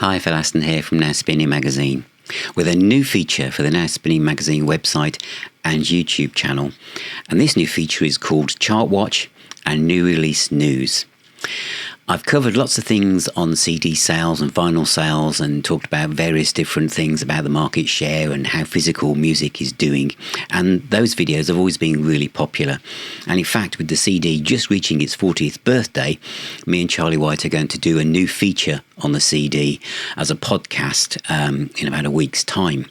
Hi, Phil Aston here from Now Spinning Magazine with a new feature for the Now Spinning Magazine website and YouTube channel. And this new feature is called Chart Watch and New Release News. I've covered lots of things on CD sales and vinyl sales and talked about various different things about the market share and how physical music is doing. And those videos have always been really popular. And in fact, with the CD just reaching its 40th birthday, me and Charlie White are going to do a new feature on the CD as a podcast in about a week's time.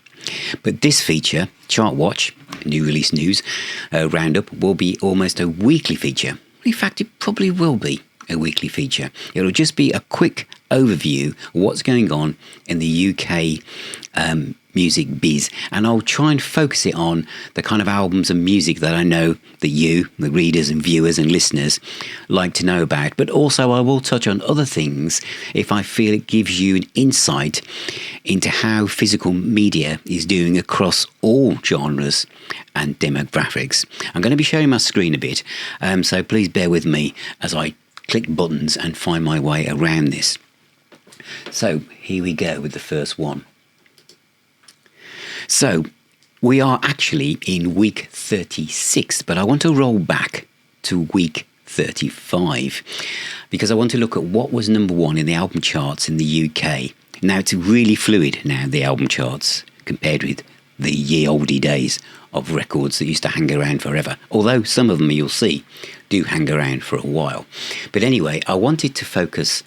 But this feature, Chart Watch, New Release News Roundup, will be almost a weekly feature. In fact, it probably will be a weekly feature. It'll just be a quick overview of what's going on in the UK music biz, and I'll try and focus it on the kind of albums and music that I know that you, the readers and viewers and listeners, like to know about. But also I will touch on other things if I feel it gives you an insight into how physical media is doing across all genres and demographics. I'm going to be sharing my screen a bit, so please bear with me as I click buttons and find my way around this. So here we go with the first one. So we are actually in week 36, but I want to roll back to week 35 because I want to look at what was number one in the album charts in the UK. Now it's really fluid now, the album charts, compared with the ye olde days of records that used to hang around forever, although some of them you'll see do hang around for a while. But anyway, I wanted to focus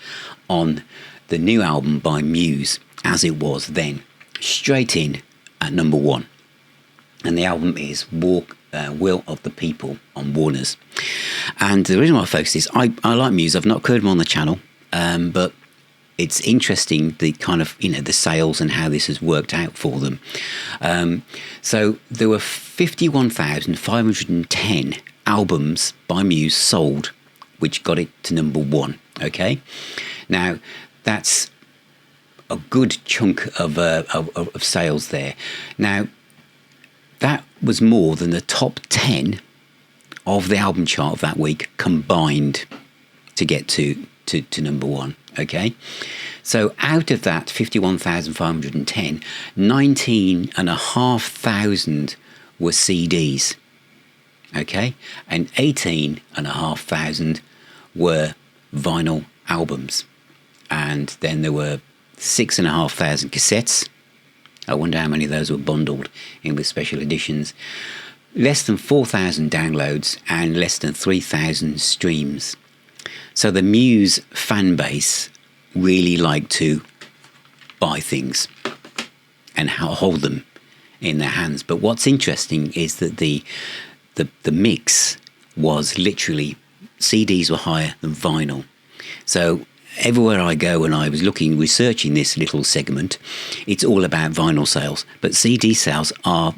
on the new album by Muse as it was then, straight in at number one. And the album is Will of the People on Warner's. And the reason why I focus is I like Muse. I've not heard them on the channel, but it's interesting the kind of, the sales and how this has worked out for them. So there were 51,510 albums by Muse sold, which got it to number one. Okay, now that's a good chunk of sales there. Now that was more than the top 10 of the album chart of that week combined to get to number one. Okay, so out of that 51,510, 19,500 were CDs. Okay, and 18,500 were vinyl albums, and then there were 6,500 cassettes. I wonder how many of those were bundled in with special editions. Less than 4,000 downloads and less than 3,000 streams. So the Muse fan base really like to buy things and hold them in their hands. But what's interesting is that the mix was literally CDs were higher than vinyl. So everywhere I go, and I was researching this little segment, it's all about vinyl sales. But CD sales are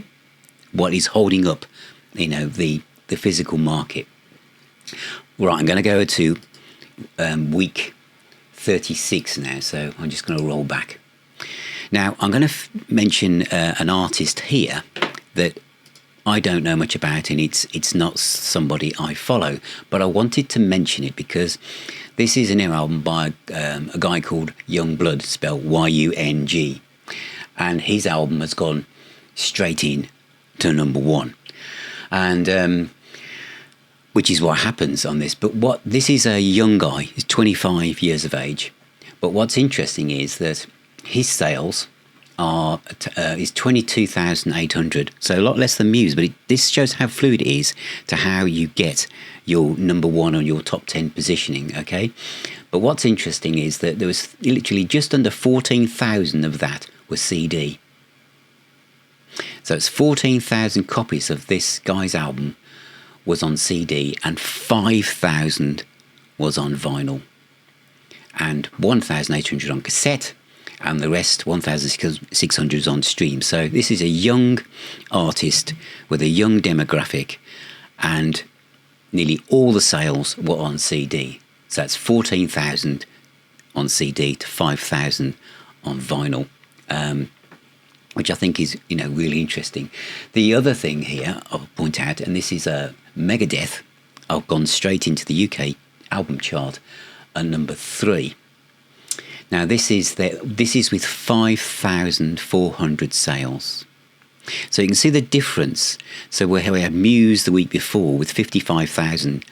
what is holding up, the physical market. Right, I'm going to go to week 36 now, so I'm just going to roll back. Now, I'm going to mention an artist here that I don't know much about, and it's not somebody I follow, but I wanted to mention it because this is a new album by a guy called Youngblood, spelled Y-U-N-G, and his album has gone straight in to number one, and which is what happens on this. But this is a young guy, he's 25 years of age, but what's interesting is that his sales is 22,800, so a lot less than Muse, but this shows how fluid it is to how you get your number one or your top 10 positioning. Okay, but what's interesting is that there was literally just under 14,000 of that was CD. So it's 14,000 copies of this guy's album was on CD, and 5,000 was on vinyl, and 1,800 on cassette, and the rest 1,600 on stream. So this is a young artist with a young demographic, and nearly all the sales were on CD. So that's 14,000 on CD to 5,000 on vinyl, which I think is really interesting. The other thing here I'll point out, and this is Megadeth, I've gone straight into the UK album chart at number 3. Now this is with 5,400 sales. So you can see the difference. So we had Muse the week before with 55,000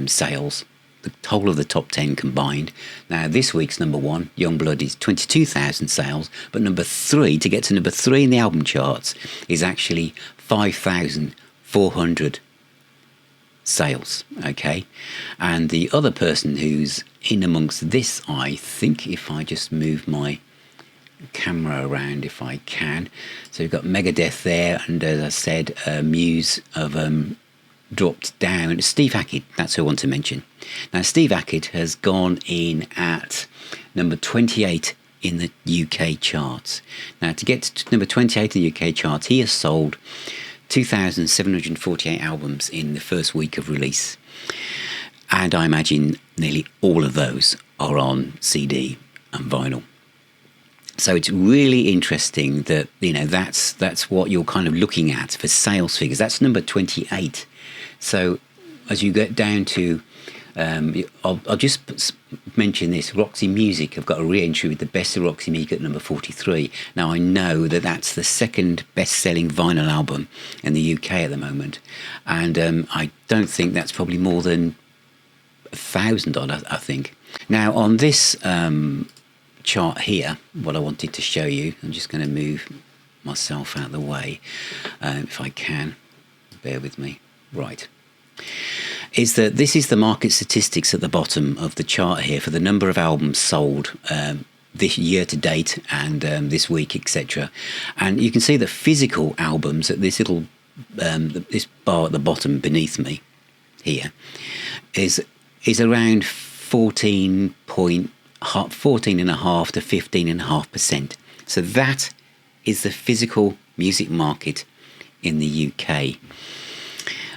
sales, the whole of the top 10 combined. Now this week's number one, Youngblood, is 22,000 sales, but number three, to get to number three in the album charts, is actually 5,400 sales. Okay, and the other person who's in amongst this, I think, if I just move my camera around if I can. So we've got Megadeth there, and as I said, Muse have dropped down. Steve Hackett, that's who I want to mention. Now Steve Hackett has gone in at number 28 in the UK charts. Now to get to number 28 in the UK charts, he has sold 2,748 albums in the first week of release, and I imagine nearly all of those are on CD and vinyl. So it's really interesting that, you know, that's what you're kind of looking at for sales figures. That's number 28. So as you get down to, I'll just mention this. Roxy Music have got a re-entry with the best of Roxy Music at number 43. Now I know that that's the second best-selling vinyl album in the UK at the moment, and I don't think that's probably more than $1,000, I think. Now on this chart here, what I wanted to show you, I'm just going to move myself out of the way if I can, bear with me, right, is that this is the market statistics at the bottom of the chart here for the number of albums sold this year to date and this week, etc. And you can see the physical albums at this little this bar at the bottom beneath me here is around 14.5 to 15.5%. So that is the physical music market in the UK.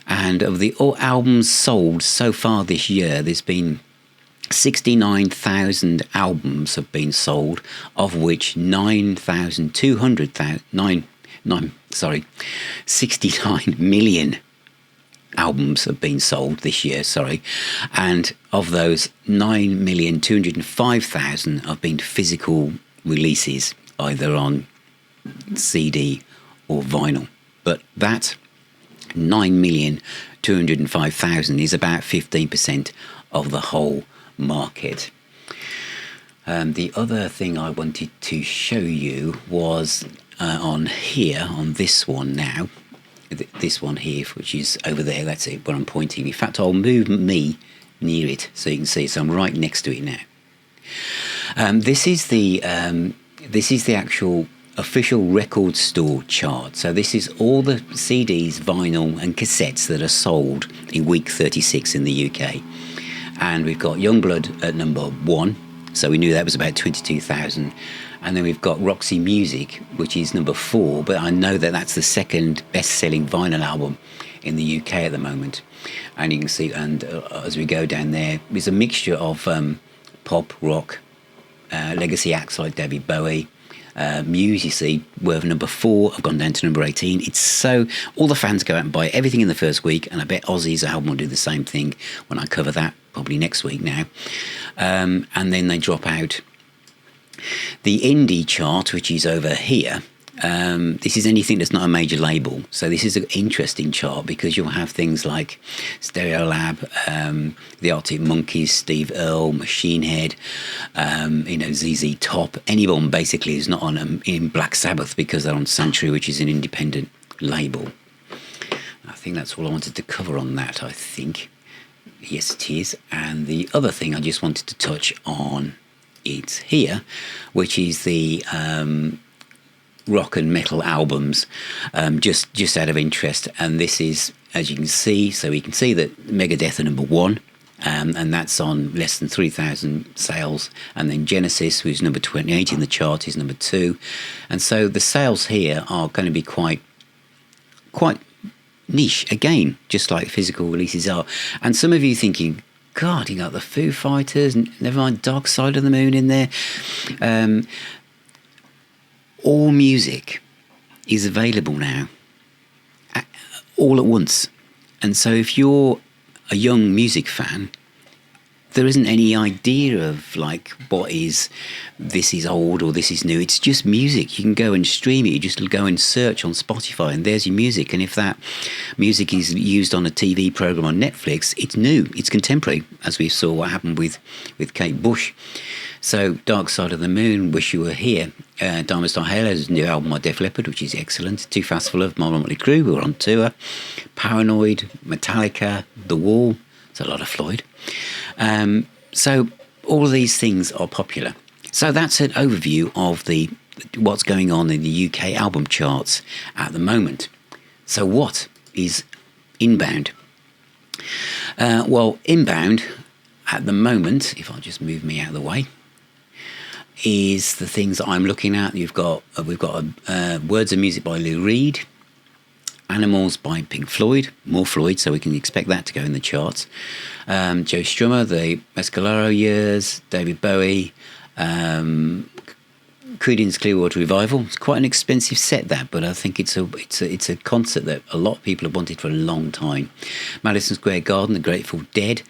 And of the all albums sold so far this year, there's been 69,000 albums have been sold, of which 69 million albums have been sold this year, and of those 9,205,000 have been physical releases, either on CD or vinyl. But that 9,205,000 is about 15% of the whole market. The other thing I wanted to show you was on here, on this one now, this one here, which is over there, that's it, where I'm pointing. In fact, I'll move me near it so you can see. So I'm right next to it now. This is the actual official record store chart. So this is all the CDs, vinyl and cassettes that are sold in week 36 in the UK. And we've got Youngblood at number 1, so we knew that was about 22,000. And then we've got Roxy Music, which is number 4, but I know that that's the second best-selling vinyl album in the UK at the moment. And you can see, and as we go down there, there's a mixture of pop, rock, legacy acts like David Bowie, Muse, you see, were number 4. I've gone down to number 18. It's so, all the fans go out and buy everything in the first week, and I bet Ozzy's album will do the same thing when I cover that, probably next week now. And then they drop out. The indie chart, which is over here, this is anything that's not a major label. So this is an interesting chart because you'll have things like Stereolab, the Arctic Monkeys, Steve Earle, Machine Head, ZZ Top, anyone basically who's not on in Black Sabbath because they're on Sanctuary, which is an independent label. I think that's all I wanted to cover on that, I think. Yes, it is. And the other thing I just wanted to touch on is here, which is the rock and metal albums, just out of interest. And this is, as you can see, so we can see that Megadeth are number 1, and that's on less than 3,000 sales. And then Genesis, who's number 28 in the chart, is number 2. And so the sales here are going to be quite niche, again, just like physical releases are. And some of you thinking, God, you got the Foo Fighters, never mind Dark Side of the Moon in there. All music is available now, all at once. And so if you're a young music fan, there isn't any idea of like this is old or this is new. It's just music. You can go and stream it. You just go and search on Spotify and there's your music. And if that music is used on a TV program on Netflix, it's new. It's contemporary, as we saw what happened with Kate Bush. So Dark Side of the Moon, Wish You Were Here, Diamond Star Halo's new album by Def Leppard, which is excellent. Too Fast for Love, Motley Crue, who are on tour. Paranoid, Metallica, The Wall. It's a lot of Floyd. So all of these things are popular. So that's an overview of what's going on in the UK album charts at the moment. So what is inbound? Well, inbound at the moment, if I'll just move me out of the way, is the things that I'm looking at. We've got Words of Music by Lou Reed, Animals by Pink Floyd, more Floyd, so we can expect that to go in the charts. Joe Strummer, the Mescalero Years, David Bowie, Creedence Clearwater Revival. It's quite an expensive set, that, but I think it's a concert that a lot of people have wanted for a long time. Madison Square Garden, The Grateful Dead,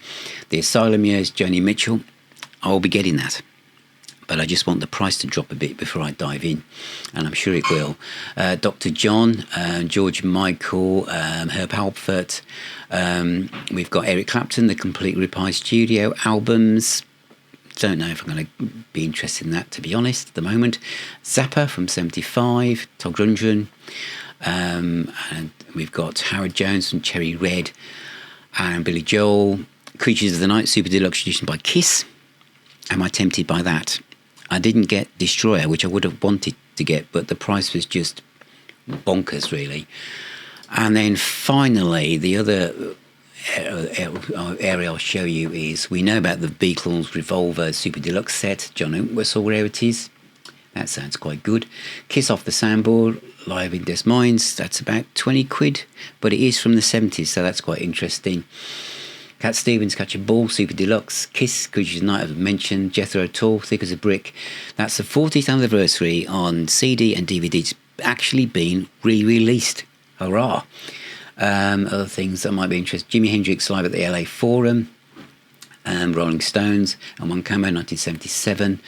The Asylum Years, Joni Mitchell. I'll be getting that, but I just want the price to drop a bit before I dive in, and I'm sure it will. Dr. John, George Michael, Herb Alpert. We've got Eric Clapton, the Complete Reprise studio albums. Don't know if I'm going to be interested in that, to be honest, at the moment. Zappa from 75, Todd Rundgren. And we've got Howard Jones from Cherry Red, and Billy Joel. Creatures of the Night, Super Deluxe Edition by Kiss. Am I tempted by that? I didn't get Destroyer, which I would have wanted to get, but the price was just bonkers, really. And then finally, the other area I'll show you is, we know about the Beatles Revolver Super Deluxe set, John Entwistle rarities. That sounds quite good. Kiss Off the Soundboard, live in Des Moines. That's about 20 quid, but it is from the 70s, so that's quite interesting. Cat Stevens, Catch a Ball, Super Deluxe, Kiss, Creatures of the Night, I've mentioned, Jethro Tull, Thick as a Brick. That's the 40th anniversary on CD and DVD. It's actually been re-released. Hurrah! Other things that might be interesting: Jimi Hendrix live at the LA Forum, Rolling Stones, and One Camo, 1977.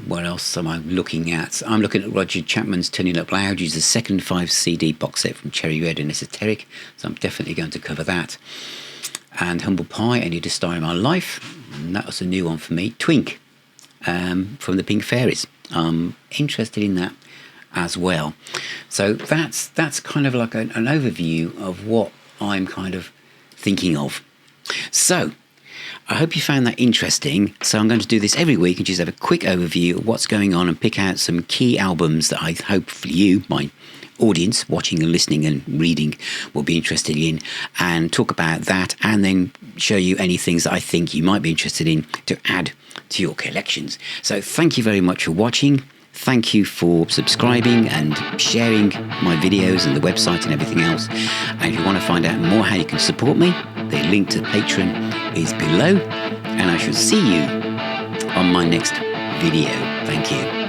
What else am I looking at? I'm looking at Roger Chapman's Turning Up Loud, which is the second 5 CD box set from Cherry Red and Esoteric, so I'm definitely going to cover that. And Humble Pie, I Need a Star in My Life, and that was a new one for me. Twink, from the Pink Fairies. I'm interested in that as well. So that's kind of like an overview of what I'm kind of thinking of. So I hope you found that interesting. So I'm going to do this every week and just have a quick overview of what's going on and pick out some key albums that I hope for you, my audience watching and listening and reading, will be interested in, and talk about that, and then show you any things that I think you might be interested in to add to your collections. So thank you very much for watching. Thank you for subscribing and sharing my videos and the website and everything else. And if you want to find out more how you can support me, the link to Patreon is below, and I shall see you on my next video. Thank you.